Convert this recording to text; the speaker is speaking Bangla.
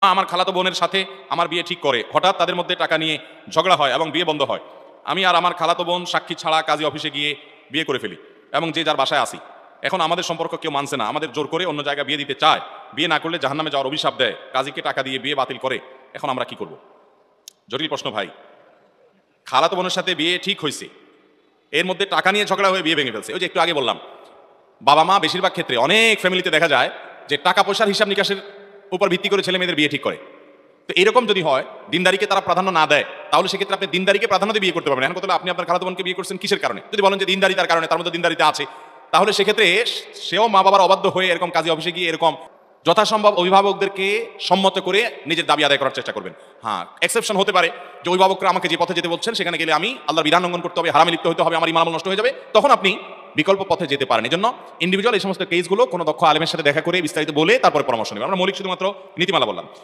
আমার খালাতো বোনের সাথে আমার বিয়ে ঠিক করে, হঠাৎ তাদের মধ্যে টাকা নিয়ে ঝগড়া হয় এবং বিয়ে বন্ধ হয়। আমি আর আমার খালাতো বোন সাক্ষী ছাড়া কাজী অফিসে গিয়ে বিয়ে করে ফেলি এবং যে যার বাসায় আসি। এখন আমাদের সম্পর্ক কেউ মানছে না, আমাদের জোর করে অন্য জায়গায় বিয়ে দিতে চায়, বিয়ে না করলে জাহান্নামে যাওয়ার অভিশাপ দেয়, কাজীকে টাকা দিয়ে বিয়ে বাতিল করে। এখন আমরা কি করব? জটিল প্রশ্ন ভাই। খালাতো বোনের সাথে বিয়ে ঠিক হয়েছে, এর মধ্যে টাকা নিয়ে ঝগড়া হয়ে বিয়ে ভেঙে ফেলছে। ওই যে একটু আগে বললাম, বাবা মা বেশিরভাগ ক্ষেত্রে অনেক ফ্যামিলিতে দেখা যায় যে টাকা পয়সার হিসাব নিকাশের উপর ভিত্তি করে ছেলে মেয়েদের বিয়ে ঠিক করে। তো এরকম যদি হয়, দিনদারিকে তারা প্রাধান্য না দেয়, তাহলে সেক্ষেত্রে আপনি দিনদারিকে প্রাধান্য দিয়ে বিয়ে করতে পারবেন। এখন কথা হলো, আপনি আপনার খালাতো বোনকে বিয়ে করছেন কিসের কারণে? যদি বলেন যে দিনদারিতার কারণে, তার মধ্যে দিনদারিতা আছে, তাহলে সেক্ষেত্রে সেও মা বাবার অবাধ্য হয়ে এরকম কাজী অফিসে গিয়ে এরকম যথাসম্ভব অভিভাবকদেরকে সম্মত করে নিজের দাবি আদায় করার চেষ্টা করবেন। হ্যাঁ, এক্সেপশন হতে পারে যে অভিভাবকরা আমাকে যে পথে যেতে বলছেন সেখানে গেলে আমি আল্লাহর বিধান লঙ্ঘন করতে হবে, হারামে লিপ্ত হতে হবে, আমার ইমান নষ্ট হয়ে যাবে, তখন আপনি বিকল্প পথে যেতে পারেন। এই জন্য ইন্ডিভিজুয়াল এই সমস্ত কেসগুলো কোনো দক্ষ আলেমের সাথে দেখা করে বিস্তারিত বলে তারপরে পরামর্শ নেবেন। আমরা মৌলিক শুধুমাত্র নীতিমালা বললাম।